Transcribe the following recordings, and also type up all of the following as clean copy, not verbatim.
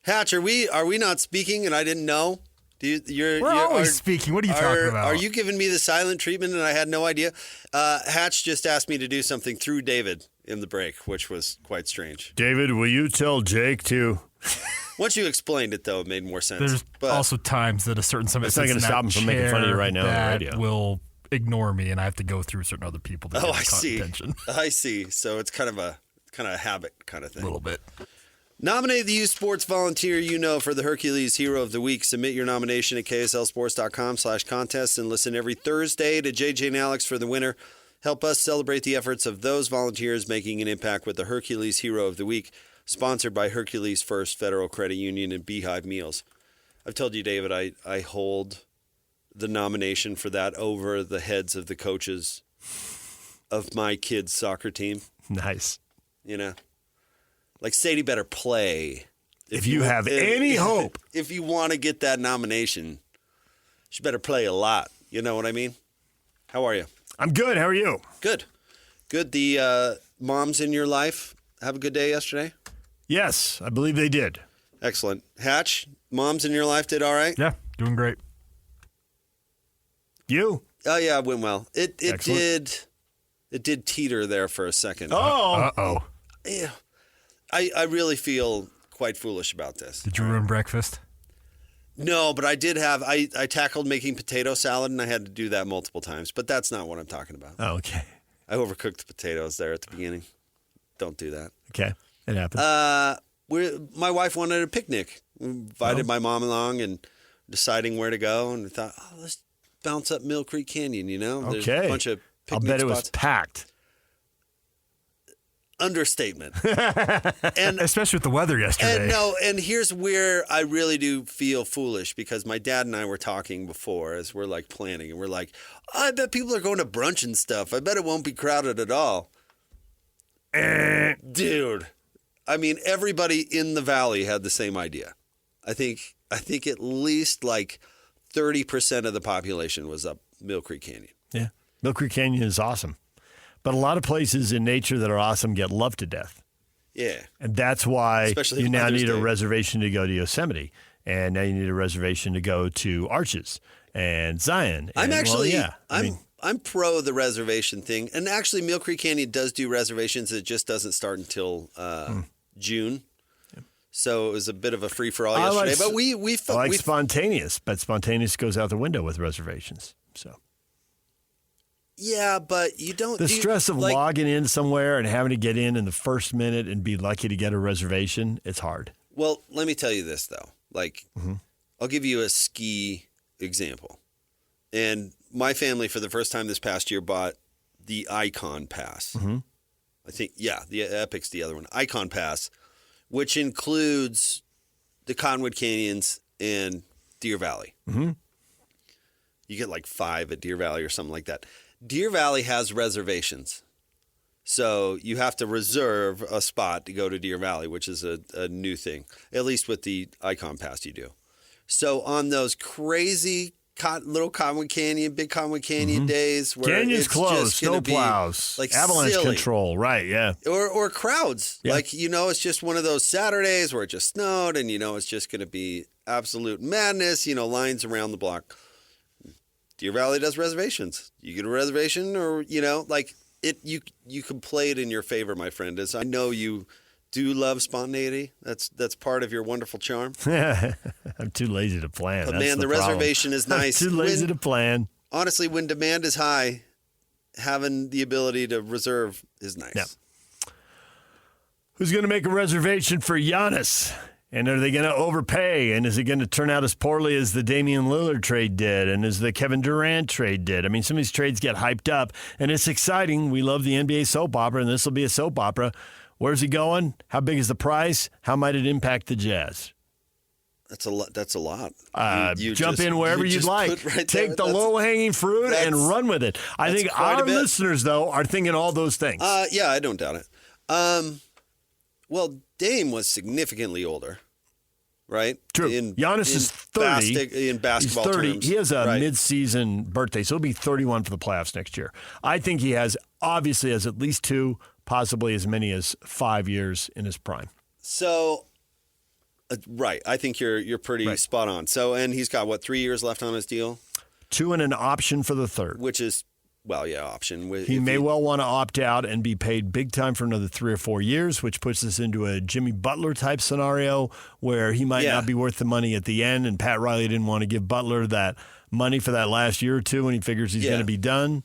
Hatch, are we not speaking and I didn't know? We're always speaking. What are you talking about? Are you giving me the silent treatment and I had no idea? Hatch just asked me to do something through David in the break, which was quite strange. David, will you tell Jake to... Once you explained it, though, it made more sense. There's also times that a certain somebody it's not going to stop him from making fun of you right now on the radio. Will ignore me, and I have to go through certain other people to get attention. I see. So it's kind of a habit kind of thing. A little bit. Nominate the youth sports volunteer you know for the Hercules Hero of the Week. Submit your nomination at kslsports.com/contest and listen every Thursday to JJ and Alex for the winner. Help us celebrate the efforts of those volunteers making an impact with the Hercules Hero of the Week, sponsored by Hercules First Federal Credit Union and Beehive Meals. I've told you, David, I hold the nomination for that over the heads of the coaches of my kids' soccer team. Nice. You know? Like, Sadie better play. If you have any hope. If you want to get that nomination, she better play a lot. You know what I mean? How are you? I'm good. How are you? Good. Good. The moms in your life have a good day yesterday? Yes, I believe they did. Excellent. Hatch, moms in your life did all right? Yeah, doing great. You? Oh, yeah, it went well. It did teeter there for a second. Oh. Uh-oh. Yeah. I really feel quite foolish about this. Did you ruin breakfast? No, but I did have, I tackled making potato salad, and I had to do that multiple times, but that's not what I'm talking about. Oh, okay. I overcooked the potatoes there at the beginning. Don't do that. Okay, it happened. My wife wanted a picnic. We invited my mom along and deciding where to go, and we thought, let's bounce up Mill Creek Canyon, you know? There's a bunch of picnic I'll bet spots. it was packed. Understatement. And especially with the weather yesterday. And here's where I really do feel foolish, because my dad and I were talking before as we're like planning, and we're like, I bet people are going to brunch and stuff. I bet it won't be crowded at all. Dude, I mean, everybody in the valley had the same idea. I think at least like 30% of the population was up Mill Creek Canyon. Yeah, Mill Creek Canyon is awesome. But a lot of places in nature that are awesome get loved to death. Yeah. And that's why Especially you now Mother's need a Day. reservation to go to Yosemite. And now you need a reservation to go to Arches and Zion. I'm and, actually, well, I'm pro the reservation thing. And actually, Mill Creek Canyon does do reservations. It just doesn't start until June. Yeah. So it was a bit of a free-for-all yesterday. But we like spontaneous, but spontaneous goes out the window with reservations. So. Yeah, but you don't... The stress of logging in somewhere and having to get in the first minute and be lucky to get a reservation, it's hard. Well, let me tell you this, though. I'll give you a ski example. And my family, for the first time this past year, bought the Icon Pass. Mm-hmm. I think, the Epic's the other one. Icon Pass, which includes the Cottonwood Canyons and Deer Valley. Mm-hmm. You get like 5 at Deer Valley or something like that. Deer Valley has reservations. So you have to reserve a spot to go to Deer Valley, which is a new thing. At least with the Icon Pass you do. So on those crazy little Cottonwood Canyon, big Cottonwood Canyon days where Canyons it's closed, just gonna snowplows, like avalanche silly. control, right, yeah. Or crowds. Yeah. Like, it's just one of those Saturdays where it just snowed and, it's just going to be absolute madness, lines around the block. Deer Valley does reservations. You get a reservation or, you can play it in your favor, my friend. As I know you do love spontaneity. That's part of your wonderful charm. I'm too lazy to plan. But That's man, the problem. reservation is nice. I'm too lazy to plan. Honestly, when demand is high, having the ability to reserve is nice. Yeah. Who's going to make a reservation for Giannis? And are they going to overpay? And is it going to turn out as poorly as the Damian Lillard trade did and as the Kevin Durant trade did? I mean, some of these trades get hyped up, and it's exciting. We love the NBA soap opera, and this will be a soap opera. Where's he going? How big is the price? How might it impact the Jazz? That's a lot. That's a lot. You jump in wherever you'd like. Take the low-hanging fruit and run with it. I think our listeners, though, are thinking all those things. Yeah, I don't doubt it. Well, Dame was significantly older, right? True. Giannis is 30. In basketball He's 30. terms. He has a mid-season birthday, so he'll be 31 for the playoffs next year. I think he obviously has at least 2, possibly as many as 5 years in his prime. So Right. I think you're pretty spot on. So, and he's got, 3 years left on his deal? 2 and an option for the third. Which is, option. He may well want to opt out and be paid big time for another 3 or 4 years, which puts us into a Jimmy Butler type scenario where he might not be worth the money at the end. And Pat Riley didn't want to give Butler that money for that last year or two when he figures he's going to be done.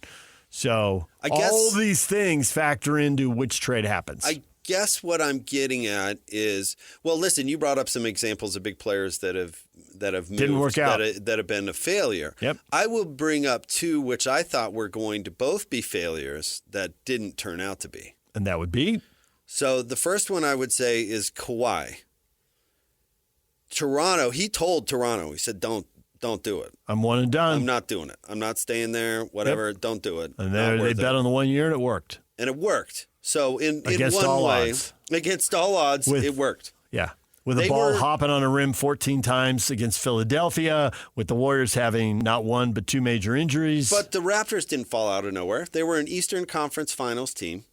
So I guess all these things factor into which trade happens. I guess what I'm getting at is, listen, you brought up some examples of big players that have moved, didn't work out, that have been a failure. Yep. I will bring up 2 which I thought were going to both be failures that didn't turn out to be. And that would be? So the first one I would say is Kawhi. Toronto, he told Toronto, he said, don't do it. I'm one and done. I'm not doing it. I'm not staying there, whatever. Yep. Don't do it. And they bet on the 1 year and it worked. And it worked. So against one all way, odds. Against all odds, it worked. Yeah. With the ball hopping on a rim 14 times against Philadelphia, with the Warriors having not 1 but 2 major injuries. But the Raptors didn't fall out of nowhere. They were an Eastern Conference Finals team,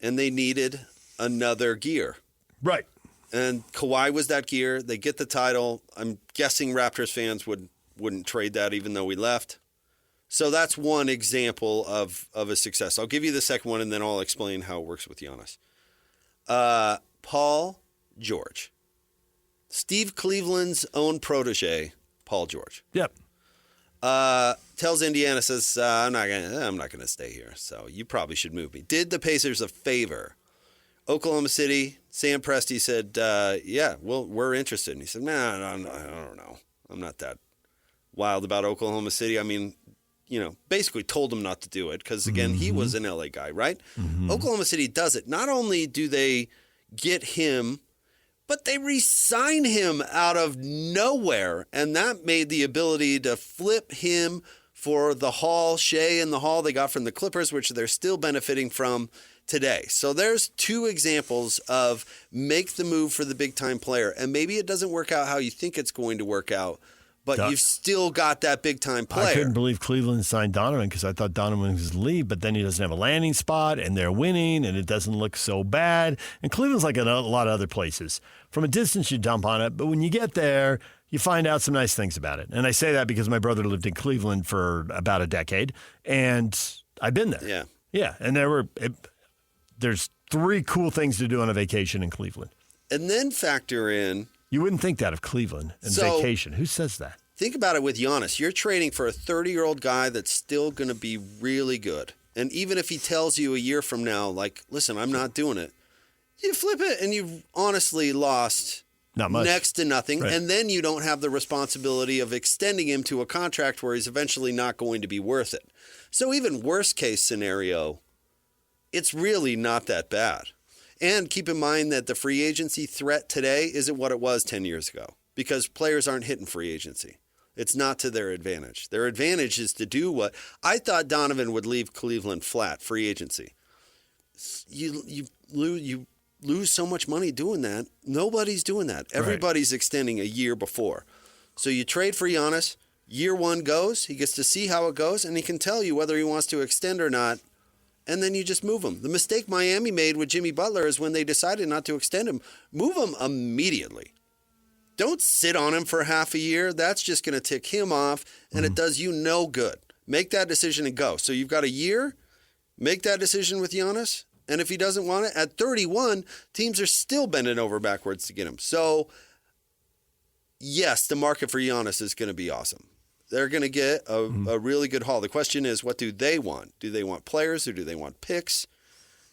and they needed another gear. Right. And Kawhi was that gear. They get the title. I'm guessing Raptors fans wouldn't trade that even though we left. So that's one example of a success. I'll give you the second one, and then I'll explain how it works with Giannis. Paul George. Steve Cleveland's own protege, Paul George. Yep. Tells Indiana, says, I'm not gonna stay here, so you probably should move me. Did the Pacers a favor. Oklahoma City, Sam Presti said, we're interested. And he said, I don't know. I'm not that wild about Oklahoma City. I mean, basically told him not to do it because, again, he was an LA guy, right? Oklahoma City does it. Not only do they get him, but they re-sign him out of nowhere, and that made the ability to flip him for the haul, Shea and the haul they got from the Clippers, which they're still benefiting from today. So there's 2 examples of make the move for the big-time player, and maybe it doesn't work out how you think it's going to work out, but you've still got that big-time player. I couldn't believe Cleveland signed Donovan because I thought Donovan was going to leave, but then he doesn't have a landing spot, and they're winning, and it doesn't look so bad. And Cleveland's like a lot of other places. From a distance, you dump on it, but when you get there, you find out some nice things about it. And I say that because my brother lived in Cleveland for about a decade, and I've been there. Yeah. Yeah, and there's 3 cool things to do on a vacation in Cleveland. And then factor in... You wouldn't think that of Cleveland and vacation. Who says that? Think about it with Giannis. You're trading for a 30-year-old guy that's still going to be really good. And even if he tells you a year from now, like, listen, I'm not doing it, you flip it and you've honestly lost not much. Next to nothing. Right. And then you don't have the responsibility of extending him to a contract where he's eventually not going to be worth it. So even worst case scenario, it's really not that bad. And keep in mind that the free agency threat today isn't what it was 10 years ago because players aren't hitting free agency. It's not to their advantage. Their advantage is to do what I thought Donovan would leave Cleveland flat, free agency. You lose so much money doing that. Nobody's doing that. Everybody's extending a year before. So you trade for Giannis, year 1 goes, he gets to see how it goes, and he can tell you whether he wants to extend or not. And then you just move him. The mistake Miami made with Jimmy Butler is when they decided not to extend him, move him immediately. Don't sit on him for half a year. That's just going to tick him off, and it does you no good. Make that decision and go. So you've got a year. Make that decision with Giannis. And if he doesn't want it, at 31, teams are still bending over backwards to get him. So, yes, the market for Giannis is going to be awesome. They're going to get a really good haul. The question is, what do they want? Do they want players or do they want picks?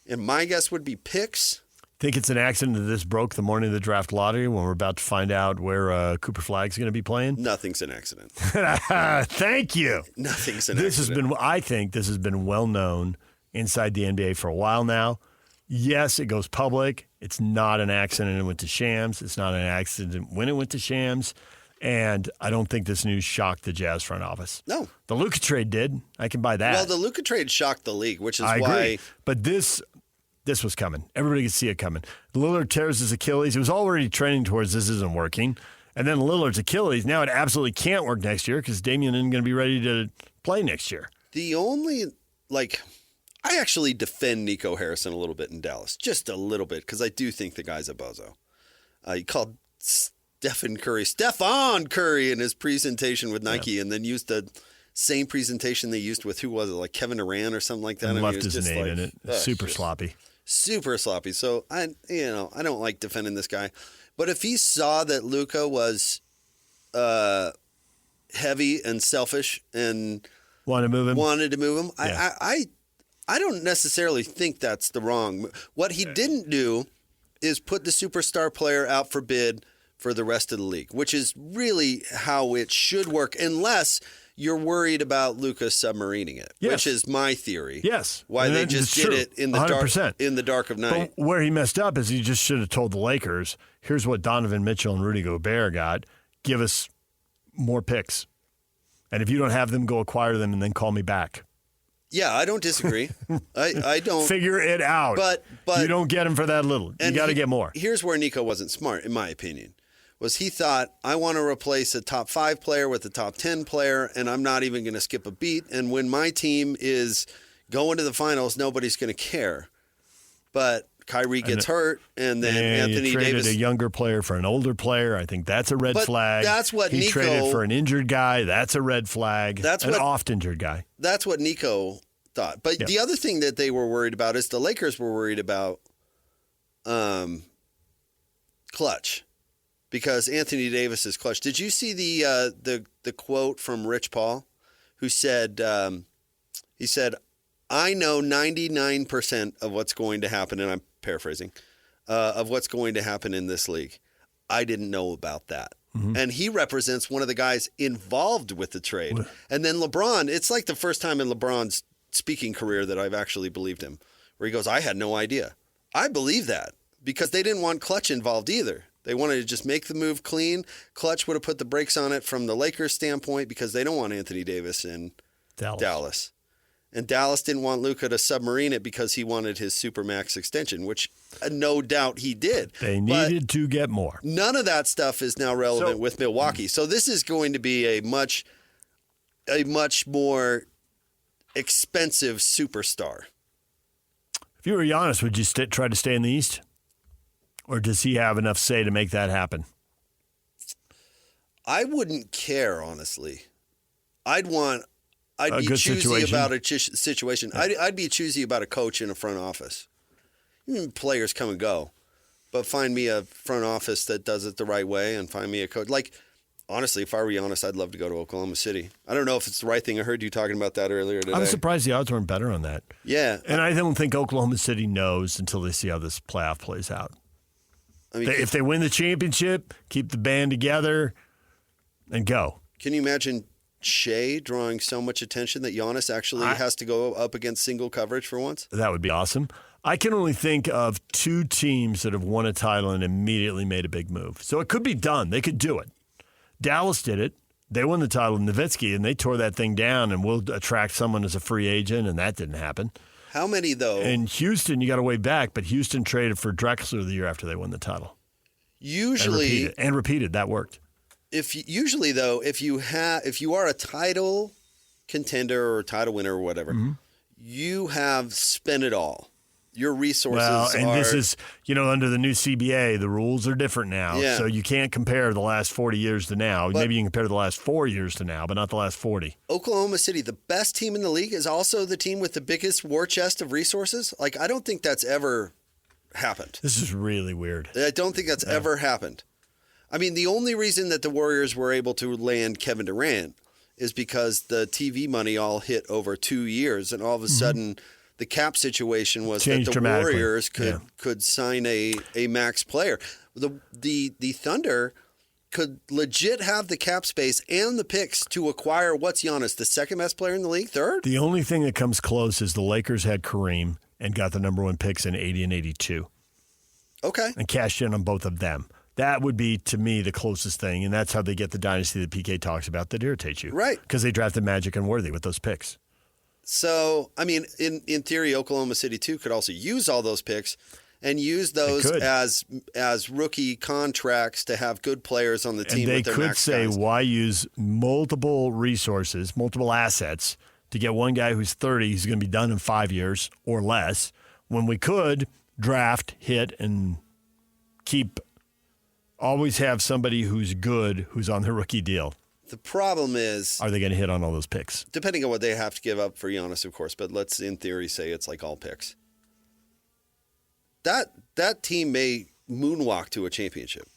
And my guess would be picks. Think it's an accident that this broke the morning of the draft lottery when we're about to find out where Cooper Flagg's going to be playing? Nothing's an accident. Thank you. Nothing's an accident. I think this has been well known inside the NBA for a while now. Yes, it goes public. It's not an accident it went to Shams. It's not an accident when it went to Shams. And I don't think this news shocked the Jazz front office. No. The Luka trade did. I can buy that. Well, the Luka trade shocked the league, which is I why. agree. But this was coming. Everybody could see it coming. Lillard tears his Achilles. It was already trending towards this isn't working. And then Lillard's Achilles. Now it absolutely can't work next year because Damian isn't going to be ready to play next year. The only, I actually defend Nico Harrison a little bit in Dallas. Just a little bit because I do think the guy's a bozo. He called Stephen Curry in his presentation with Nike, and then used the same presentation they used with, who was it, like Kevin Durant or something like that? And I mean, left his name in it. Super sloppy. Super sloppy. So I don't like defending this guy, but if he saw that Luka was heavy and selfish and wanted to move him, Yeah. I don't necessarily think that's the wrong. What he didn't do is put the superstar player out for bid for the rest of the league, which is really how it should work, unless you're worried about Luka submarining it, which is my theory. Yes. Why And they that just is did true. it in the 100%. dark, in the dark of night. But where he messed up is he just should have told the Lakers, here's what Donovan Mitchell and Rudy Gobert got. Give us more picks. And if you don't have them, go acquire them and then call me back. Yeah, I don't disagree. I don't. Figure it out. But you don't get them for that little. You got to get more. Here's where Nico wasn't smart, in my opinion. Was he thought, I want to replace a top 5 player with a top 10 player, and I'm not even going to skip a beat. And when my team is going to the finals, nobody's going to care. But Kyrie gets hurt, and then Anthony you traded Davis. a younger player for an older player. I think that's a red flag. That's what he Nico traded for an injured guy. That's a red flag. That's an oft-injured guy. That's what Nico thought. But the other thing that they were worried about is the Lakers were worried about clutch. Because Anthony Davis is clutch. Did you see the quote from Rich Paul, who said, he said, I know 99% of what's going to happen, and I'm paraphrasing, of what's going to happen in this league. I didn't know about that. Mm-hmm. And he represents one of the guys involved with the trade. And then LeBron, it's like the first time in LeBron's speaking career that I've actually believed him, where he goes, I had no idea. I believe that because they didn't want Clutch involved either. They wanted to just make the move clean. Clutch would have put the brakes on it from the Lakers' standpoint because they don't want Anthony Davis in Dallas. And Dallas didn't want Luka to submarine it because he wanted his Supermax extension, which no doubt he did. They needed to get more. None of that stuff is now relevant with Milwaukee. So this is going to be a much more expensive superstar. If you were Giannis, would you try to stay in the East? Or does he have enough say to make that happen? I wouldn't care, honestly. I'd be choosy situation. about a situation. Yeah. I'd be choosy about a coach in a front office. Players come and go, but find me a front office that does it the right way and find me a coach. Like, honestly, if I were Giannis, I'd love to go to Oklahoma City. I don't know if it's the right thing. I heard you talking about that earlier today. I'm surprised the odds weren't better on that. Yeah. And I don't think Oklahoma City knows until they see how this playoff plays out. I mean, if they win the championship, keep the band together, and go. Can you imagine Shea drawing so much attention that Giannis actually has to go up against single coverage for once? That would be awesome. I can only think of 2 teams that have won a title and immediately made a big move. So it could be done. They could do it. Dallas did it. They won the title in Nowitzki, and they tore that thing down, and we'll attract someone as a free agent, and that didn't happen. How many, though? In Houston, you got to way back, but Houston traded for Drexler the year after they won the title. Usually. And repeated. That worked. If you are a title contender or title winner or whatever, you have spent it all. Your resources this is, under the new CBA, the rules are different now. Yeah. So you can't compare the last 40 years to now. Maybe you can compare the last 4 years to now, but not the last 40. Oklahoma City, the best team in the league, is also the team with the biggest war chest of resources. Like, I don't think that's ever happened. This is really weird. I don't think that's ever happened. I mean, the only reason that the Warriors were able to land Kevin Durant is because the TV money all hit over 2 years, and all of a sudden the cap situation was changed that the dramatically. Warriors could sign a max player. The Thunder could legit have the cap space and the picks to acquire what's Giannis, the second best player in the league, third? The only thing that comes close is the Lakers had Kareem and got the number 1 picks in 80 and 82. Okay. And cashed in on both of them. That would be, to me, the closest thing, and that's how they get the dynasty that PK talks about that irritates you. Right. Because they drafted Magic and Worthy with those picks. So, I mean, in theory, Oklahoma City, too, could also use all those picks and use those as rookie contracts to have good players on the team with their max guys. And they could say, why use multiple resources, multiple assets to get one guy who's 30, who's going to be done in 5 years or less, when we could draft, hit, and keep always have somebody who's good who's on their rookie deal. The problem is, Are they going to hit on all those picks? depending on what they have to give up for Giannis, of course, but let's in theory say it's like all picks. That team may moonwalk to a championship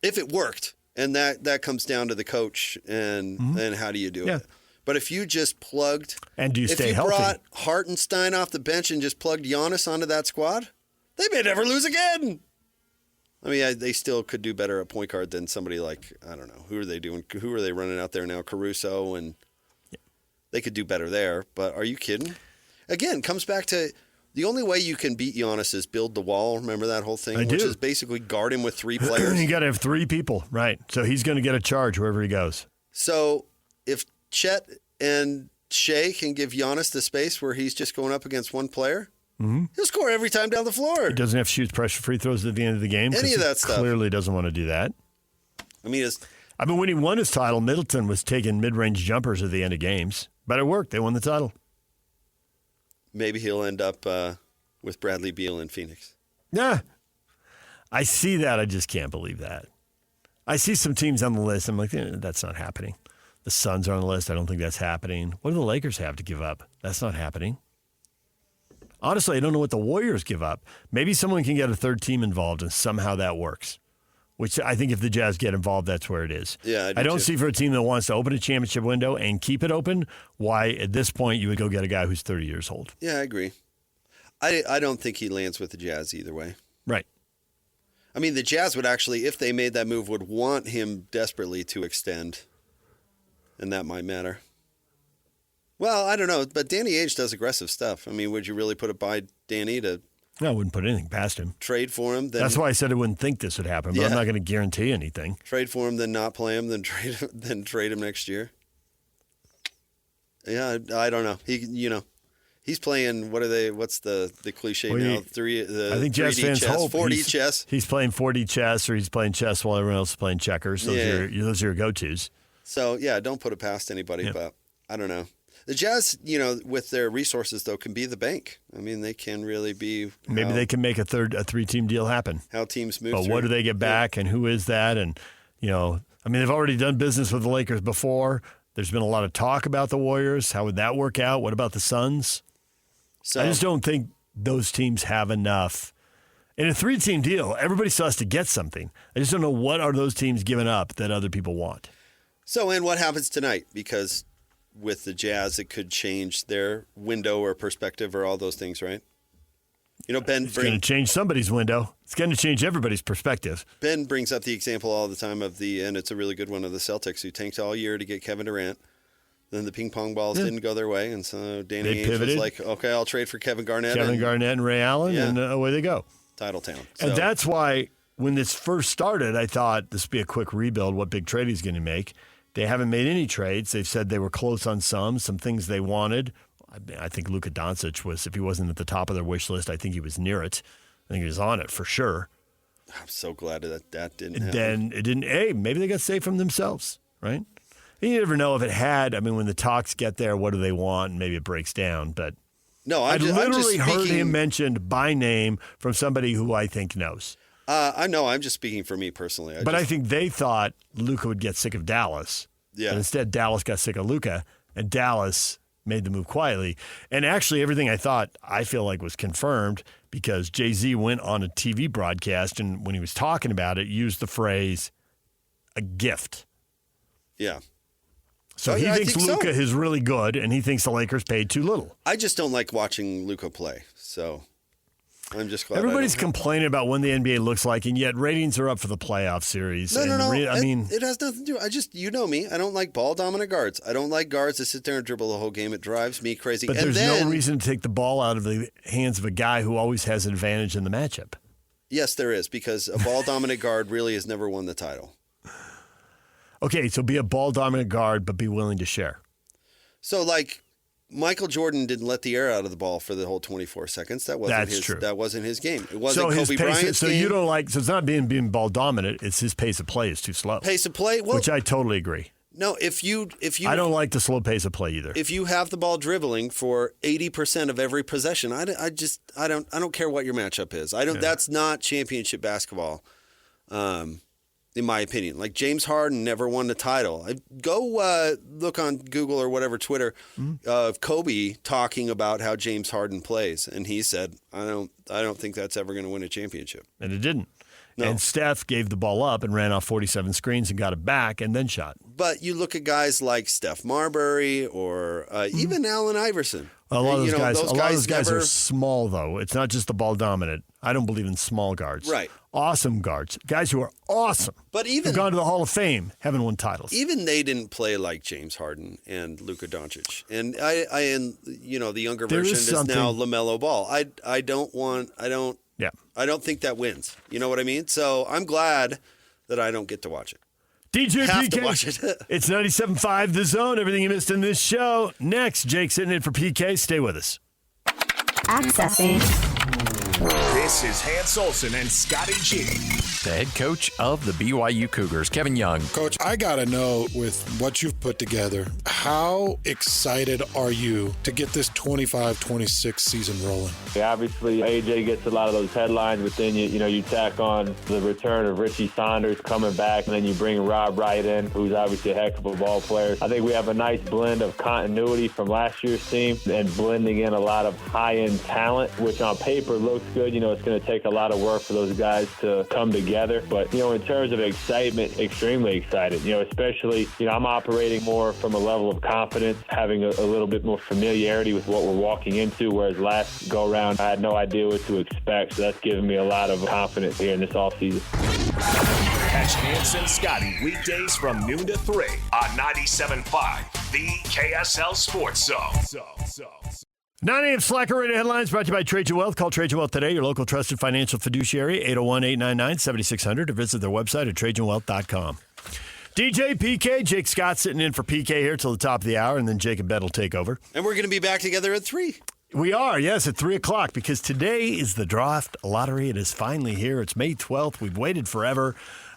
if it worked, and that comes down to the coach and how do you do it. But if you just plugged, and do you stay if you healthy? brought Hartenstein off the bench and just plugged Giannis onto that squad, they may never lose again. I mean, they still could do better at point guard than somebody like, I don't know, who are they doing? Who are they running out there now? Caruso, and they could do better there. But are you kidding? Again, comes back to the only way you can beat Giannis is build the wall. Remember that whole thing? Which is basically guard him with 3 players. You got to have 3 people, right? So he's going to get a charge wherever he goes. So if Chet and Shea can give Giannis the space where he's just going up against one player, he'll score every time down the floor. He doesn't have to shoot pressure free throws at the end of the game. Any of that stuff. Clearly doesn't want to do that. I mean, when he won his title, Middleton was taking mid-range jumpers at the end of games. But it worked. They won the title. maybe he'll end up with Bradley Beal in Phoenix. Yeah. I see that. I just can't believe that. I see some teams on the list. I'm like, that's not happening. The Suns are on the list. I don't think that's happening. What do the Lakers have to give up? That's not happening. Honestly, I don't know what the Warriors give up. Maybe someone can get a third team involved, and somehow that works. Which I think if the Jazz get involved, that's where it is. Yeah, I don't see for a team that wants to open a championship window and keep it open, why at this point you would go get a guy who's 30 years old. Yeah, I agree. I don't think he lands with the Jazz either way. Right. I mean, the Jazz would actually, if they made that move, would want him desperately to extend, and that might matter. Well, I don't know, but Danny Ainge does aggressive stuff. I mean, would you really put it by Danny to No, I wouldn't put anything past him. trade for him? Then, That's why I said I wouldn't think this would happen, but I'm not going to guarantee anything. trade for him, then not play him, then trade him next year. Yeah, I don't know. He's playing. What are they? What's the cliche now? I think Jazz 3D fans chess, hope 4D chess. He's playing 4D chess, or he's playing chess while everyone else is playing checkers. Those are your go-tos. So yeah, don't put it past anybody. But I don't know. The Jazz, with their resources though, can be the bank. I mean, they can really be. Maybe they can make a 3-team deal happen. How teams move. But what do they get back, and who is that? And they've already done business with the Lakers before. There's been a lot of talk about the Warriors. How would that work out? What about the Suns? So, I just don't think those teams have enough. In a 3-team deal, everybody still has to get something. I just don't know what are those teams giving up that other people want. So, and what happens tonight? Because with the Jazz, it could change their window or perspective or all those things, right? Ben. It's going to change somebody's window. It's going to change everybody's perspective. Ben brings up the example all the time and it's a really good one, of the Celtics who tanked all year to get Kevin Durant. Then the ping pong balls didn't go their way, and so Danny Ainge was like, okay, I'll trade for Kevin Garnett and Ray Allen, and away they go. Title town. And that's why when this first started, I thought this would be a quick rebuild, what big trade he's going to make. They haven't made any trades. They've said they were close on some things they wanted. I think Luka Doncic was, if he wasn't at the top of their wish list, I think he was near it. I think he was on it for sure. I'm so glad that didn't happen. Then it didn't. Hey, maybe they got saved from themselves, right? You never know if it had. I mean, when the talks get there, what do they want? And maybe it breaks down. But no, I literally heard him mentioned by name from somebody who I think knows. I know. I'm just speaking for me personally. I think they thought Luka would get sick of Dallas. Yeah. But instead, Dallas got sick of Luka, and Dallas made the move quietly. And actually, everything I thought, I feel like was confirmed because Jay-Z went on a TV broadcast, and when he was talking about it, used the phrase, a gift. Yeah. So he thinks Luka is really good, and he thinks the Lakers paid too little. I just don't like watching Luka play, so I'm just glad. Everybody's complaining about when the NBA looks like, and yet ratings are up for the playoff series. No. It has nothing to do. You know me. I don't like ball-dominant guards. I don't like guards that sit there and dribble the whole game. It drives me crazy. But there's no reason to take the ball out of the hands of a guy who always has an advantage in the matchup. Yes, there is, because a ball-dominant guard really has never won the title. Okay, so be a ball-dominant guard, but be willing to share. So, like, Michael Jordan didn't let the air out of the ball for the whole 24 seconds. That's true. That wasn't his game. It wasn't Kobe Bryant's game. So you don't like. So it's not being ball-dominant. It's his pace of play is too slow. Pace of play, which I totally agree. No, if you, I don't like the slow pace of play either. If you have the ball dribbling for 80% of every possession, I don't care what your matchup is. That's not championship basketball. in my opinion. Like James Harden never won the title. Go look on Google or whatever, Twitter, of Kobe talking about how James Harden plays. And he said, I don't think that's ever going to win a championship. And it didn't. No. And Steph gave the ball up and ran off 47 screens and got it back and then shot. But you look at guys like Steph Marbury or even Allen Iverson. A lot of those guys never... are small, though. It's not just the ball dominant. I don't believe in small guards. Right. Awesome guards. Guys who are awesome. But even who've gone to the Hall of Fame, haven't won titles. Even they didn't play like James Harden and Luka Doncic. And the younger version is now LaMelo Ball. I don't think that wins. You know what I mean? So I'm glad that I don't get to watch it. DJ Have PK. to watch it. It's 97.5 The Zone. Everything you missed in this show. Next, Jake sitting in for PK. Stay with us. Accessing. This is Hans Olsen and Scotty G. The head coach of the BYU Cougars, Kevin Young. Coach, I got to know, with what you've put together, how excited are you to get this 25-26 season rolling? Yeah, obviously, AJ gets a lot of those headlines, but then you tack on the return of Richie Saunders coming back, and then you bring Rob Wright in, who's obviously a heck of a ball player. I think we have a nice blend of continuity from last year's team and blending in a lot of high-end talent, which on paper looks good. It's going to take a lot of work for those guys to come together. But, in terms of excitement, extremely excited. Especially, I'm operating more from a level of confidence, having a little bit more familiarity with what we're walking into, whereas last go-around, I had no idea what to expect. So that's given me a lot of confidence here in this offseason. Catch Hans and Scotty weekdays from noon to 3 on 97.5, the KSL Sports Zone. 9 a.m. Slacker Radio headlines brought to you by Trajan Wealth. Call Trajan Wealth today, your local trusted financial fiduciary, 801-899-7600, or visit their website at TrajanWealth.com. DJ, PK, Jake Scott sitting in for PK here till the top of the hour, and then Jake and Bet will take over. And we're going to be back together at 3. We are, yes, at 3 o'clock, because today is the draft lottery. It is finally here. It's May 12th. We've waited forever.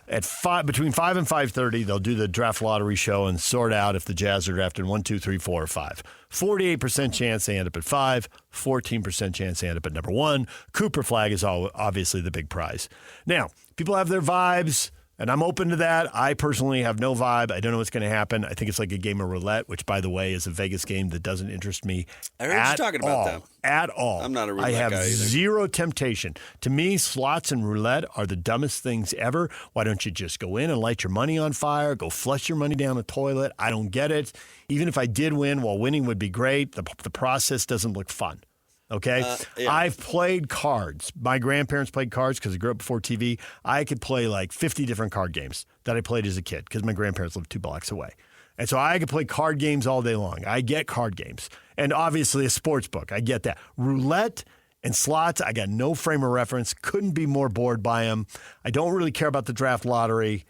At between 5 and 5:30, they'll do the draft lottery show and sort out if the Jazz are drafted 1, 2, 3, 4, or 5. 48% chance they end up at 5, 14% chance they end up at number 1. Cooper flag is obviously the big prize. Now, people have their vibes, and I'm open to that. I personally have no vibe. I don't know what's going to happen. I think it's like a game of roulette, which, by the way, is a Vegas game that doesn't interest me I heard you talking about that. At all. I'm not a roulette guy. I have guy either. zero temptation. To me, slots and roulette are the dumbest things ever. Why don't you just go in and light your money on fire, go flush your money down the toilet? I don't get it. Even if I did win, while winning would be great, the process doesn't look fun. Okay? Yeah. I've played cards. My grandparents played cards because I grew up before TV. I could play like 50 different card games that I played as a kid because my grandparents lived 2 blocks away. And so I could play card games all day long. I get card games. And obviously a sports book. I get that. Roulette and slots, I got no frame of reference. Couldn't be more bored by them. I don't really care about the draft lottery,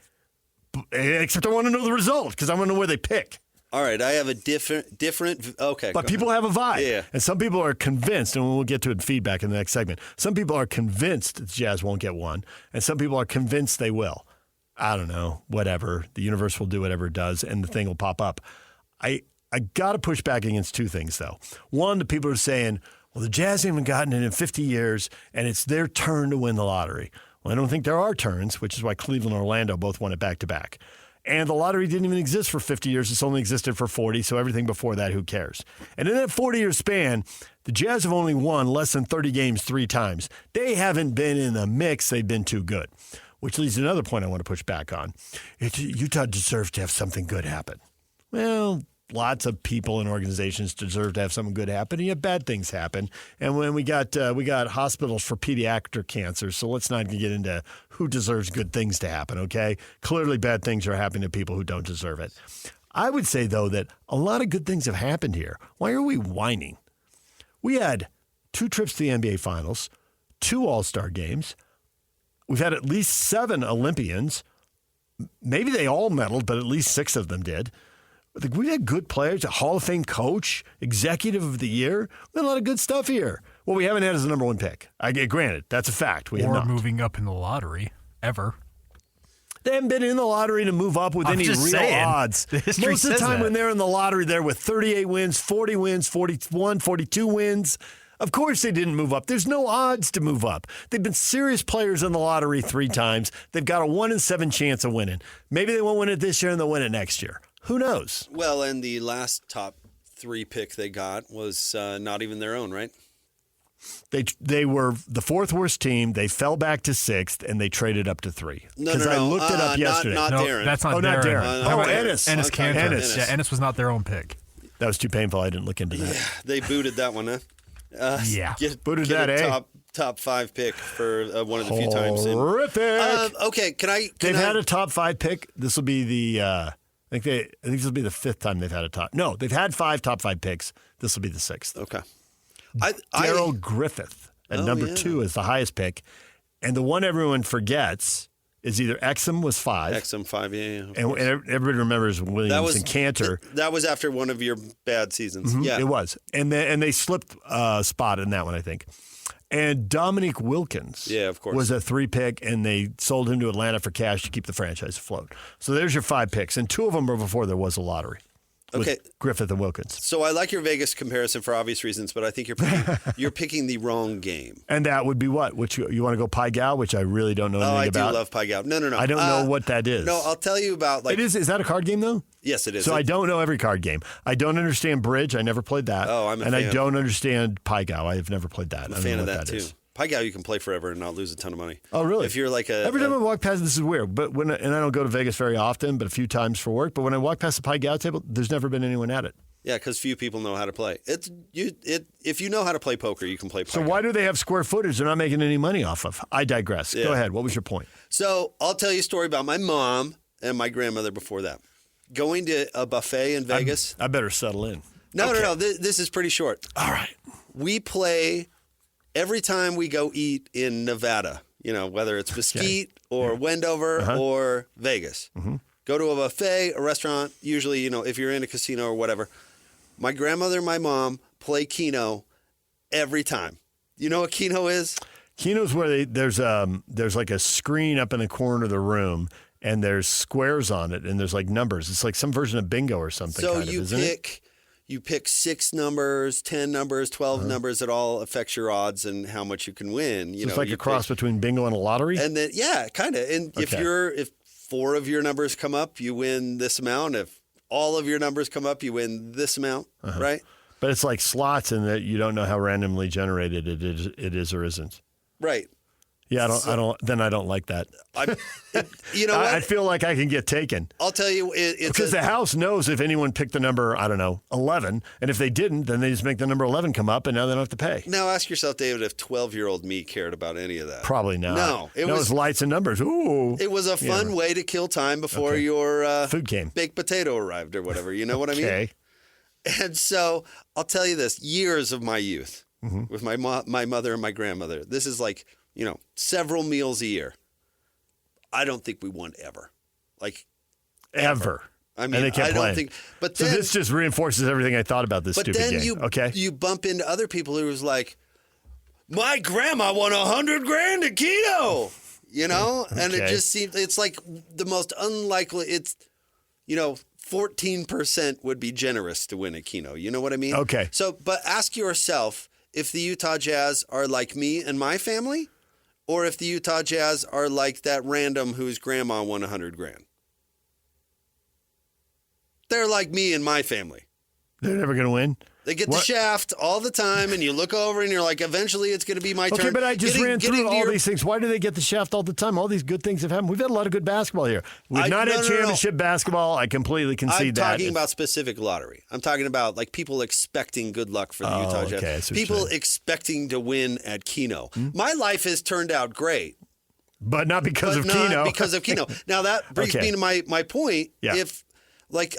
except I want to know the result because I want to know where they pick. All right, I have a different. Okay, but people have a vibe, yeah. And some people are convinced, and we'll get to it feedback in the next segment. Some people are convinced the Jazz won't get one, and some people are convinced they will. I don't know, whatever. The universe will do whatever it does, and the thing will pop up. I got to push back against 2 things, though. One, the people are saying, well, the Jazz haven't gotten it in 50 years, and it's their turn to win the lottery. Well, I don't think there are turns, which is why Cleveland and Orlando both won it back-to-back. And the lottery didn't even exist for 50 years. It's only existed for 40, so everything before that, who cares? And in that 40-year span, the Jazz have only won less than 30 games 3 times. They haven't been in the mix. They've been too good, which leads to another point I want to push back on. Utah deserves to have something good happen. Well, lots of people and organizations deserve to have something good happen, and yet bad things happen. And when we got hospitals for pediatric cancer, so let's not get into who deserves good things to happen, okay? Clearly bad things are happening to people who don't deserve it. I would say, though, that a lot of good things have happened here. Why are we whining? We had 2 trips to the NBA Finals, 2 All-Star games. We've had at least 7 Olympians. Maybe they all medaled, but at least 6 of them did. We've had good players, a Hall of Fame coach, executive of the year. We've had a lot of good stuff here. What we haven't had is the number 1 pick. I get granted, that's a fact. We have not. Moving up in the lottery, ever. They haven't been in the lottery to move up with any real odds. Most of the time when they're in the lottery, they're with 38 wins, 40 wins, 41, 42 wins. Of course they didn't move up. There's no odds to move up. They've been serious players in the lottery 3 times. They've got a 1 in 7 chance of winning. Maybe they won't win it this year and they'll win it next year. Who knows? Well, and the last top 3 pick they got was not even their own, right? They were the 4th worst team. They fell back to 6th, and they traded up to 3. No. I looked it up yesterday. Not No, Darren. that's not not Darren. Darren. Ennis. Ennis Okay. Cantor. Ennis. Yeah, Ennis was not their own pick. That was too painful. I didn't look into that. They booted that one, huh? Yeah. Booted get that, a top 5 pick for one of the few times. Horrific. Okay, They've had a top 5 pick. This will be the. I think this will be the 5th time they've had a top. No, they've had 5 top 5 picks. This will be the 6th. Okay. Daryl Griffith at number 2 is the highest pick, and the one everyone forgets is either Exum was 5. Exum 5, yeah. And everybody remembers Williams and Cantor. That was after one of your bad seasons. Yeah, It was. And they slipped a spot in that one, I think. And Dominique Wilkins of course. was a 3 pick, and they sold him to Atlanta for cash to keep the franchise afloat. So there's your 5 picks, and 2 of them were before there was a lottery. Okay. With Griffith and Wilkins. So I like your Vegas comparison for obvious reasons, but I think you're picking the wrong game. And that would be what? Which you want to go Pai Gow, which I really don't know anything I about. do love Pai Gow. No. I don't know what that is. No, I'll tell you about It is that a card game though? Yes, it is. So I don't know every card game. I don't understand Bridge. I never played that. Oh, I'm a and fan. I don't understand Pai Gow. I have never played that. I'm a I don't fan know of what that too. is. Pai Gow you can play forever and not lose a ton of money. Oh, really? If you're like every time I walk past, this is weird. But and I don't go to Vegas very often, but a few times for work. But when I walk past the Pai Gow table, there's never been anyone at it. Yeah, because few people know how to play. If you know how to play poker, you can play Pai So Gow. why do they have square footage they're not making any money off of? I digress. Yeah. Go ahead. What was your point? So I'll tell you a story about my mom and my grandmother before that. Going to a buffet in Vegas. I better settle in. No. This is pretty short. All right. We play every time we go eat in Nevada, whether it's Mesquite or Wendover or Vegas. Mm-hmm. Go to a buffet, a restaurant, usually, if you're in a casino or whatever. My grandmother and my mom play Keno every time. You know what Keno is? Keno's where there's like a screen up in the corner of the room, and there's squares on it, and there's like numbers. It's like some version of bingo or something. So you pick 6 numbers, 10 numbers, 12 numbers. It all affects your odds and how much you can win. It's like a cross between bingo and a lottery. And then kind of. And if 4 of your numbers come up, you win this amount. If all of your numbers come up, you win this amount, right? But it's like slots in that you don't know how randomly generated it is or isn't. Right. Yeah, I don't like that. You know what? I feel like I can get taken. I'll tell you, because the house knows if anyone picked the number, 11, and if they didn't, then they just make the number 11 come up, and now they don't have to pay. Now ask yourself, David, if 12-year-old me cared about any of that. Probably not. No, it was lights and numbers. Ooh, it was a fun way to kill time before your food came, baked potato arrived or whatever. You know what I mean? Okay. And so I'll tell you this: years of my youth with my mother and my grandmother. This is like several meals a year. I don't think we won ever. Like ever. I mean, and they kept I playing. don't think. But so then, this just reinforces everything I thought about this but stupid then game. you bump into other people who was like, my grandma won $100,000 at Keno, and it just seems it's like the most unlikely. It's 14% would be generous to win at Keno. You know what I mean? Okay. So, but ask yourself if the Utah Jazz are like me and my family, or if the Utah Jazz are like that random whose grandma won $100,000. They're like me and my family. They're never going to win? They get the shaft all the time, and you look over and you're like, eventually it's going to be my turn. Okay, but I just ran through all these things. Why do they get the shaft all the time? All these good things have happened. We've had a lot of good basketball here. We've not had championship basketball. I completely concede that. I'm talking about specific lottery. I'm talking about like people expecting good luck for the Utah Jazz. Okay, people expecting to win at Keno. My life has turned out great. But not because of Keno. Because of Keno. Now that brings me to my point. Yeah. If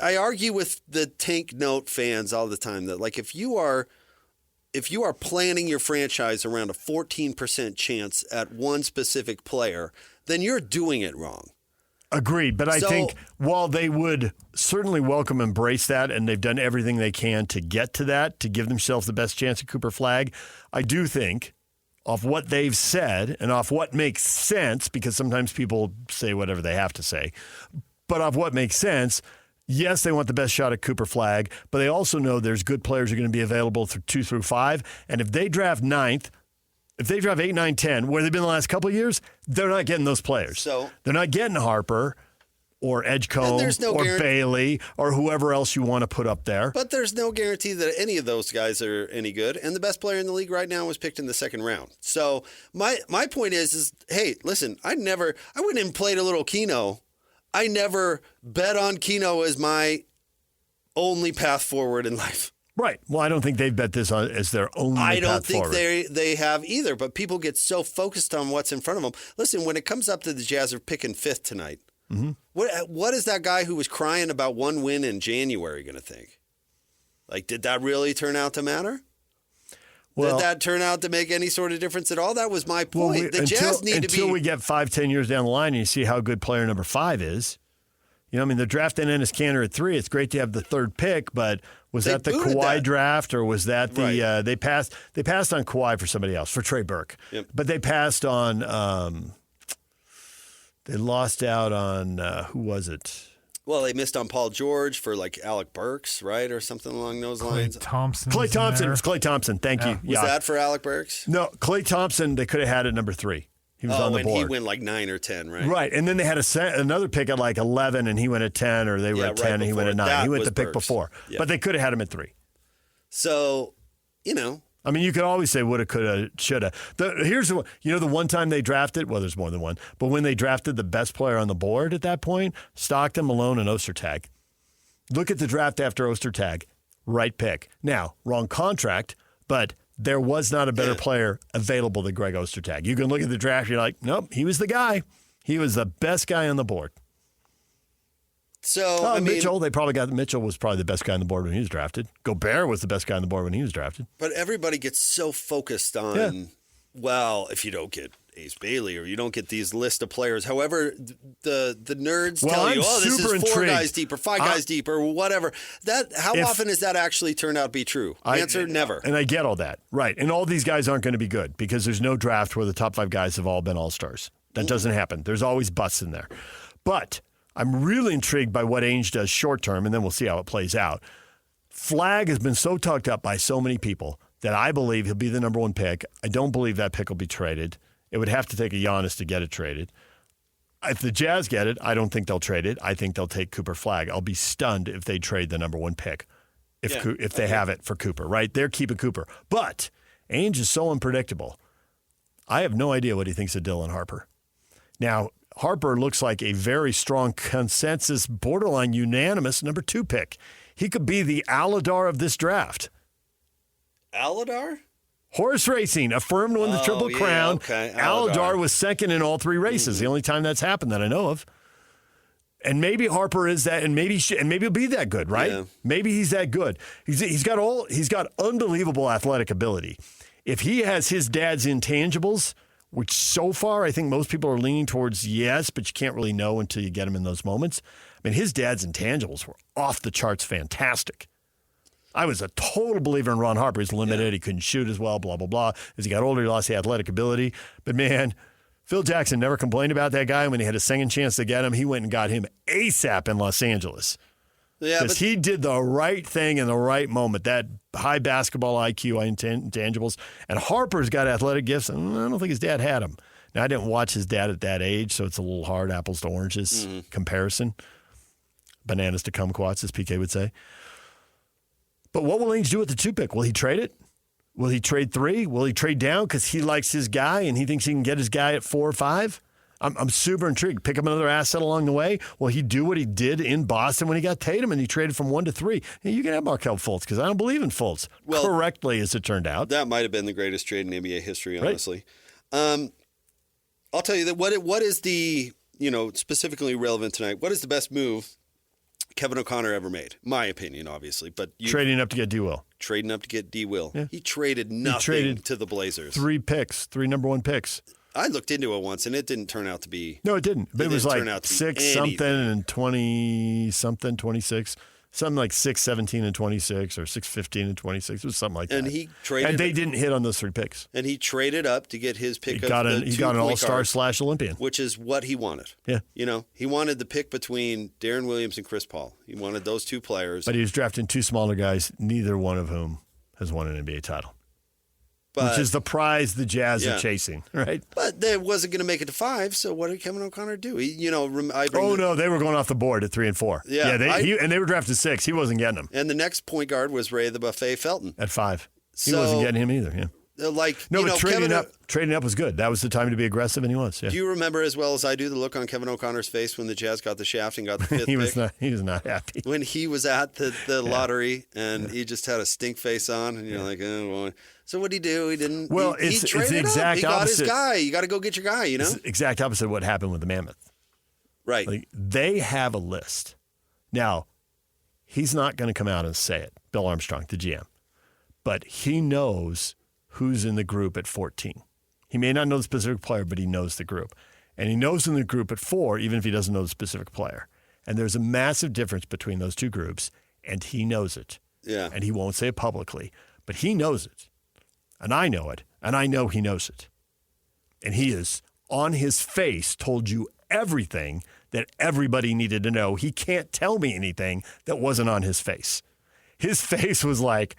I argue with the Tank Note fans all the time that if you are planning your franchise around a 14% chance at one specific player, then you're doing it wrong. Agreed. But I think while they would certainly welcome, embrace that, and they've done everything they can to get to that, to give themselves the best chance at Cooper Flag, I do think off what they've said and off what makes sense, because sometimes people say whatever they have to say, but off what makes sense, yes, they want the best shot at Cooper Flagg, but they also know there's good players who are going to be available through 2 through 5. And if they draft 9th, if they draft 8, 9, 10, where they've been the last couple of years, they're not getting those players. So they're not getting Harper or Edgecombe or Bailey or whoever else you want to put up there. But there's no guarantee that any of those guys are any good. And the best player in the league right now was picked in the second round. So my point is, hey, listen, I wouldn't even play a little Keno. I never bet on Keno as my only path forward in life. Right. Well, I don't think they've bet this on as their only path forward. I don't think they have either, but people get so focused on what's in front of them. Listen, when it comes up to the Jazz are picking 5th tonight, what is that guy who was crying about one win in January going to think? Like, did that really turn out to matter? Did that turn out to make any sort of difference at all? That was my point. The Jazz need to be... Until we get 5-10 years down the line and you see how good player number 5 is. You know, I mean, they're drafting Enes Kanter at 3. It's great to have the 3rd pick, but was that the Kawhi draft or was that the they passed on Kawhi for somebody else, for Trey Burke. Yep. But they passed on they lost out on who was it? Well, they missed on Paul George for like Alec Burks, right? Or something along those lines. Klay Thompson. It was Klay Thompson. Thank you. Was that for Alec Burks? No, Klay Thompson, they could have had at number 3. He was on the board. And he went like 9 or 10, right? Right, and then they had another pick at like 11, and he went at 10, or they were at 10, and he went at 9. He went the pick before. Yep. But they could have had him at 3. So, you know. I mean, you could always say woulda, coulda, shoulda. Here's the one. You know the one time they drafted, well, there's more than one, but when they drafted the best player on the board at that point, Stockton, Malone, and Ostertag. Look at the draft after Ostertag. Right pick. Now, wrong contract, but there was not a better player available than Greg Ostertag. You can look at the draft, you're like, nope, he was the guy. He was the best guy on the board. So, Mitchell, Mitchell was probably the best guy on the board when he was drafted. Gobert was the best guy on the board when he was drafted. But everybody gets so focused on, well, if you don't get Ace Bailey or you don't get these list of players. However, the nerds tell you, this is 4 guys deep or 5 guys deep or whatever. How often does that actually turn out to be true? Answer, never. And I get all that. Right. And all these guys aren't going to be good because there's no draft where the top 5 guys have all been all-stars. That doesn't happen. There's always busts in there. But I'm really intrigued by what Ainge does short term, and then we'll see how it plays out. Flagg has been so tucked up by so many people that I believe he'll be the number 1 pick. I don't believe that pick will be traded. It would have to take a Giannis to get it traded. If the Jazz get it, I don't think they'll trade it. I think they'll take Cooper Flagg. I'll be stunned if they trade the number 1 pick if they have it for Cooper, right? They're keeping Cooper. But Ainge is so unpredictable. I have no idea what he thinks of Dylan Harper. Now, Harper looks like a very strong consensus, borderline unanimous number 2 pick. He could be the Aladar of this draft. Aladar? Horse racing, affirmed won the Triple Crown. Okay. Aladar was second in all 3 races. The only time that's happened that I know of. And maybe Harper is that, and maybe he'll be that good, right? Yeah. Maybe he's that good. He's got unbelievable athletic ability. If he has his dad's intangibles, which so far I think most people are leaning towards yes, but you can't really know until you get him in those moments. I mean, his dad's intangibles were off the charts fantastic. I was a total believer in Ron Harper. He's limited. He couldn't shoot as well, blah, blah, blah. As he got older, he lost the athletic ability. But, man, Phil Jackson never complained about that guy. When he had a second chance to get him, he went and got him ASAP in Los Angeles. Yeah, because he did the right thing in the right moment. That high basketball IQ, intangibles. And Harper's got athletic gifts, and I don't think his dad had them. Now, I didn't watch his dad at that age, so it's a little hard, apples to oranges comparison. Bananas to kumquats, as PK would say. But what will Ainge do with the 2 pick? Will he trade it? Will he trade 3? Will he trade down because he likes his guy and he thinks he can get his guy at 4 or 5? I'm super intrigued. Pick up another asset along the way. Will he do what he did in Boston when he got Tatum and he traded from 1 to 3? Hey, you can have Markelle Fultz because I don't believe in Fultz. Well, correctly, as it turned out. That might have been the greatest trade in NBA history, honestly. Right. I'll tell you that what is the, specifically relevant tonight, what is the best move Kevin O'Connor ever made? My opinion, obviously. But trading up to get D-Will. Trading up to get D-Will. Yeah. He traded nothing to the Blazers. 3 picks, 3 number 1 picks. I looked into it once, and it didn't turn out to be. No, it didn't. But it was like 6 something and 20 something, 26. Something like 6-17 and 26 or 6-15 and 26. It was something like that. And he traded. And they didn't hit on those 3 picks. And he traded up to get his pick He got an all-star / Olympian. which is what he wanted. Yeah. He wanted the pick between Darren Williams and Chris Paul. He wanted those 2 players. But he was drafting 2 smaller guys, neither one of whom has won an NBA title. Which is the prize the Jazz are chasing, right? But they wasn't going to make it to 5, so what did Kevin O'Connor do? No, they were going off the board at 3 and 4. Yeah, and they were drafted 6. He wasn't getting them. And the next point guard was Ray the Buffet Felton. At 5. He wasn't getting him either, trading up was good. That was the time to be aggressive, and he was. Yeah. Do you remember as well as I do the look on Kevin O'Connor's face when the Jazz got the shaft and got the 5th pick? He was not happy. When he was at the lottery and he just had a stink face on, and you're like, oh, boy. So what did he do? He didn't. Well, he it's traded the exact up. He got opposite. his guy. You got to go get your guy, It's the exact opposite of what happened with the Mammoth. Right. Like, they have a list. Now, he's not going to come out and say it, Bill Armstrong, the GM. But he knows who's in the group at 14. He may not know the specific player, but he knows the group. And he knows in the group at 4, even if he doesn't know the specific player. And there's a massive difference between those 2 groups, and he knows it. Yeah. And he won't say it publicly, but he knows it. And I know it, and I know he knows it. And he is, on his face, told you everything that everybody needed to know. He can't tell me anything that wasn't on his face. His face was like,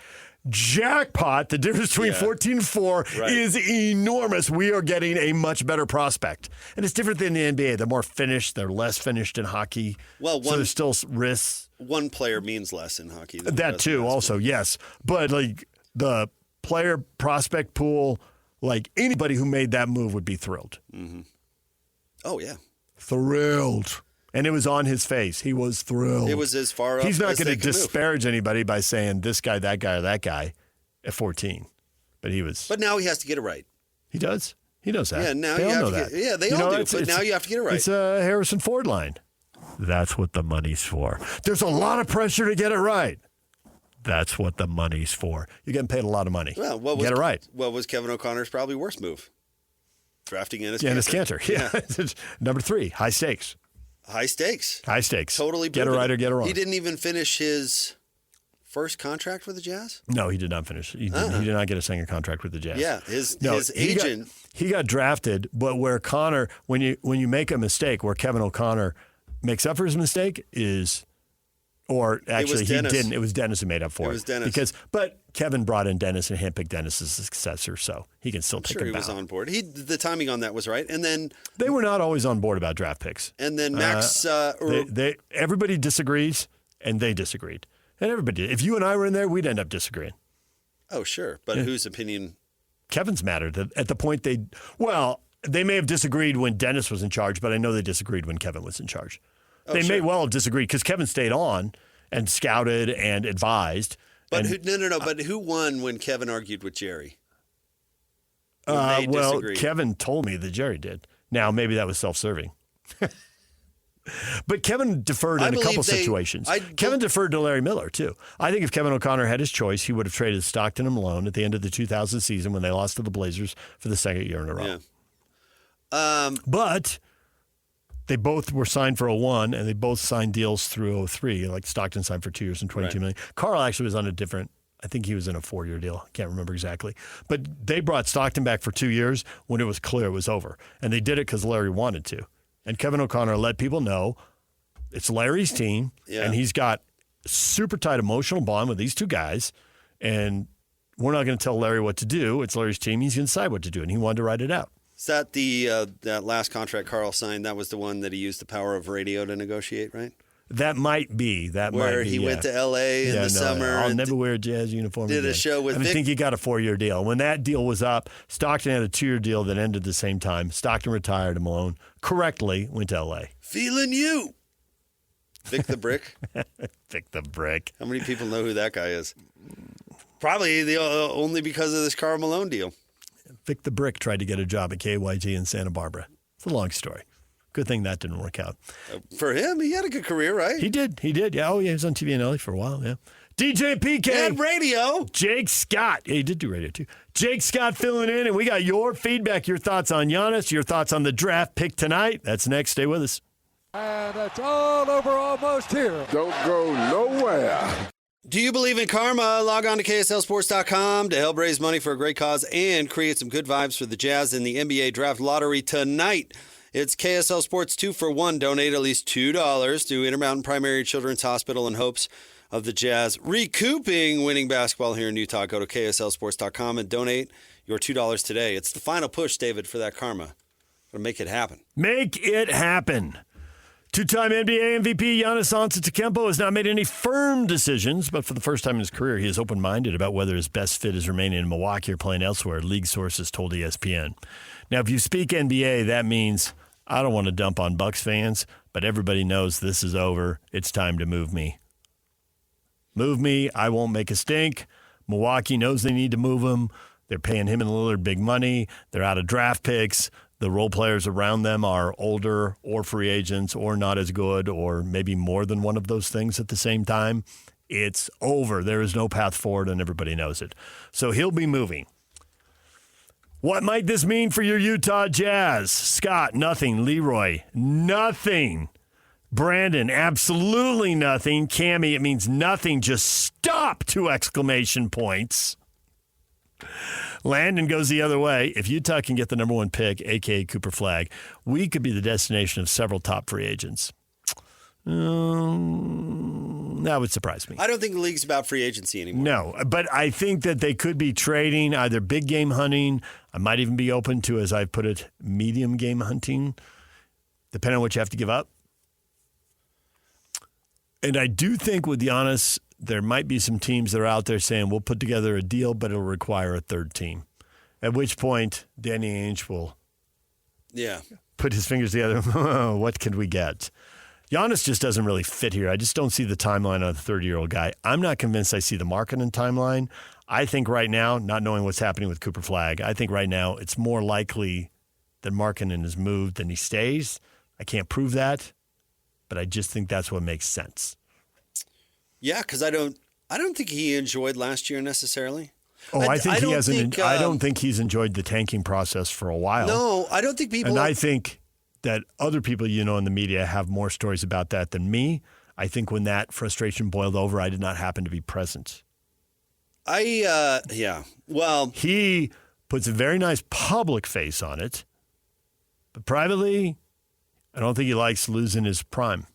jackpot, the difference between 14 and 4 is enormous. We are getting a much better prospect. And it's different than the NBA. They're more finished. They're less finished in hockey. So there's still risks. One player means less in hockey. That too, also, yes. But like the player prospect pool, like anybody who made that move would be thrilled. Mm-hmm. Oh, yeah. Thrilled. And it was on his face. He was thrilled. It was as far up. He's not as going they to could disparage anybody by saying this guy, that guy, or that guy at 14. But he was. But now he has to get it right. He does. He knows that. Yeah, now they you all have know to that. get. Yeah, they all do. But now you have to get it right. It's a Harrison Ford line. That's what the money's for. There's a lot of pressure to get it right. That's what the money's for. You're getting paid a lot of money. Well, get it right. What was Kevin O'Connor's probably worst move? Drafting Giannis Cantor. Yeah. Number 3, high stakes. High stakes. High stakes. Totally. Get it right or get it wrong. He didn't even finish his first contract with the Jazz? No, he did not finish. He did not get a second contract with the Jazz. Yeah, his agent. He got drafted, but where Connor, when you make a mistake, where Kevin O'Connor makes up for his mistake is, or actually he didn't. It was Dennis who made up for it. It was Dennis. But Kevin brought in Dennis and handpicked Dennis as a successor, so he can still take him he was on board. The timing on that was right, and then they were not always on board about draft picks. And then Max, everybody disagrees, and they disagreed, and everybody did. If you and I were in there, we'd end up disagreeing. Oh, sure, but whose opinion? Kevin's mattered at the point they may have disagreed when Dennis was in charge, but I know they disagreed when Kevin was in charge. They may well have disagreed because Kevin stayed on and scouted and advised. But But who won when Kevin argued with Jerry? Kevin told me that Jerry did. Now, maybe that was self-serving. But Kevin deferred in a couple situations. Kevin deferred to Larry Miller, too. I think if Kevin O'Connor had his choice, he would have traded Stockton and Malone at the end of the 2000 season when they lost to the Blazers for the second year in a row. Yeah. But they both were signed for 01, and they both signed deals through 03. Like Stockton signed for 2 years and $22 million. Carl actually was on a different, I think he was in a 4-year deal. I can't remember exactly. But they brought Stockton back for 2 years when it was clear it was over. And they did it because Larry wanted to. And Kevin O'Connor let people know it's Larry's team, and he's got a super tight emotional bond with these 2 guys, and we're not going to tell Larry what to do. It's Larry's team. He's going to decide what to do, and he wanted to write it out. Is that that last contract Carl signed? That was the one that he used the power of radio to negotiate, right? That might be. Where he went to L.A. in the summer. I'll never wear a Jazz uniform Did again. a show with I think he got a 4-year deal. When that deal was up, Stockton had a 2-year deal that ended the same time. Stockton retired, and Malone correctly went to L.A. Feeling you. Vic the Brick. Vic the Brick. How many people know who that guy is? Probably only because of this Karl Malone deal. Vic the Brick tried to get a job at KYT in Santa Barbara. It's a long story. Good thing that didn't work out. For him, he had a good career, right? He did. Yeah. Oh, yeah. He was on TV in LA for a while. Yeah. DJ PK. And radio. Jake Scott. Yeah, he did do radio too. Jake Scott filling in, and we got your feedback, your thoughts on Giannis, your thoughts on the draft pick tonight. That's next. Stay with us. And it's all over almost here. Don't go nowhere. Do you believe in karma? Log on to KSLSports.com to help raise money for a great cause and create some good vibes for the Jazz in the NBA Draft Lottery tonight. It's KSL Sports 2-for-1. Donate at least $2 to Intermountain Primary Children's Hospital in hopes of the Jazz recouping winning basketball here in Utah. Go to KSLSports.com and donate your $2 today. It's the final push, David, for that karma. Gonna make it happen. Make it happen. Two-time NBA MVP Giannis Antetokounmpo has not made any firm decisions, but for the first time in his career, he is open-minded about whether his best fit is remaining in Milwaukee or playing elsewhere, league sources told ESPN. Now, if you speak NBA, that means I don't want to dump on Bucks fans, but everybody knows this is over. It's time to move me. Move me. I won't make a stink. Milwaukee knows they need to move him. They're paying him and Lillard big money. They're out of draft picks. The role players around them are older or free agents or not as good or maybe more than one of those things at the same time. It's over. There is no path forward, and everybody knows it. So he'll be moving. What might this mean for your Utah Jazz? Scott, nothing. Leroy, nothing. Brandon, absolutely nothing. Cammie, it means nothing. Just stop! 2 exclamation points. Landon goes the other way. If Utah can get the number 1 pick, a.k.a. Cooper Flagg, we could be the destination of several top free agents. That would surprise me. I don't think the league's about free agency anymore. No, but I think that they could be trading, either big game hunting. I might even be open to, as I put it, medium game hunting, depending on what you have to give up. And I do think with Giannis, there might be some teams that are out there saying, we'll put together a deal, but it'll require a third team. At which point, Danny Ainge will put his fingers together. What can we get? Giannis just doesn't really fit here. I just don't see the timeline on the 30-year-old guy. I'm not convinced I see the Markkanen timeline. I think right now, not knowing what's happening with Cooper Flagg, I think right now it's more likely that Markkanen is moved than he stays. I can't prove that, but I just think that's what makes sense. Yeah, because I don't think he enjoyed last year necessarily. I think he hasn't. I don't think he's enjoyed the tanking process for a while. No, I don't think people. And I think that other people in the media have more stories about that than me. I think when that frustration boiled over, I did not happen to be present. Well, he puts a very nice public face on it, but privately, I don't think he likes losing his prime,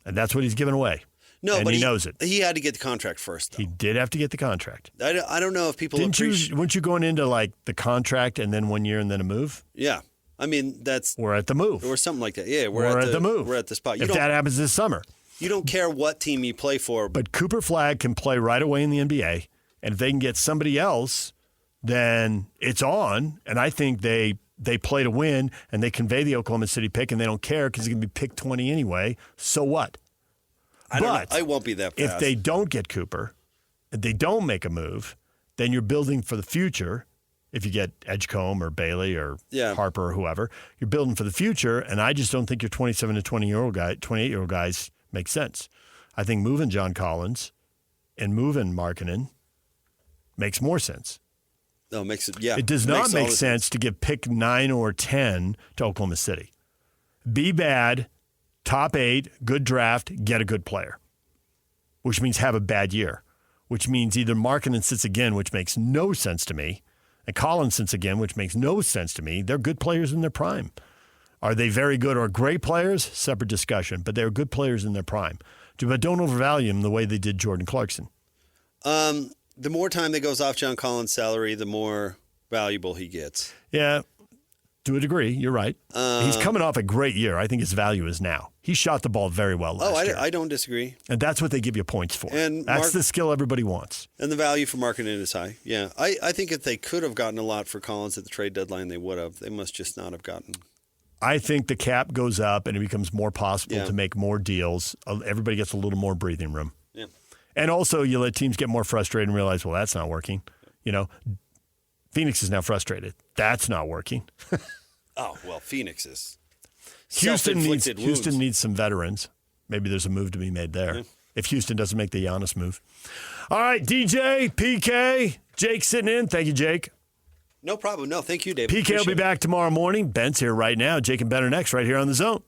and that's what he's given away. No, and but he knows it. He had to get the contract first, though. He did have to get the contract. I don't know if people weren't you going into like the contract and then 1 year and then a move? Yeah. I mean, we're at the move. Or something like that. Yeah, we're at the move. We're at the spot. If that happens this summer. You don't care what team you play for. But Cooper Flagg can play right away in the NBA, and if they can get somebody else, then it's on. And I think they play to win, and they convey the Oklahoma City pick, and they don't care because it's going to be pick 20 anyway. So what? I won't be that fast. If they don't get Cooper, if they don't make a move, then you're building for the future. If you get Edgecombe or Bailey or Harper or whoever, you're building for the future. And I just don't think your 27 to 28-year-old guys make sense. I think moving John Collins and moving Markkanen makes more sense. No, it makes it, yeah. It does not make sense to give pick 9 or 10 to Oklahoma City. Be bad. Top 8, good draft, get a good player, which means have a bad year, which means either Markkanen sits again, which makes no sense to me, and Collins sits again, which makes no sense to me. They're good players in their prime. Are they very good or great players? Separate discussion, but they're good players in their prime. But don't overvalue them the way they did Jordan Clarkson. The more time that goes off John Collins' salary, the more valuable he gets. Yeah. To a degree, you're right. He's coming off a great year. I think his value is now. He shot the ball very well last year. I don't disagree. And that's what they give you points for. And that's the skill everybody wants. And the value for Markkanen is high. Yeah, I think if they could have gotten a lot for Collins at the trade deadline, they would have. They must just not have gotten. I think the cap goes up and it becomes more possible to make more deals. Everybody gets a little more breathing room. Yeah. And also you let teams get more frustrated and realize, well, that's not working. Phoenix is now frustrated. That's not working. Oh, well, Phoenix is Houston needs some veterans. Maybe there's a move to be made there. Yeah. If Houston doesn't make the Giannis move. All right, DJ, PK, Jake sitting in. Thank you, Jake. No problem. No, thank you, David. PK will be back tomorrow morning. Ben's here right now. Jake and Ben are next right here on The Zone.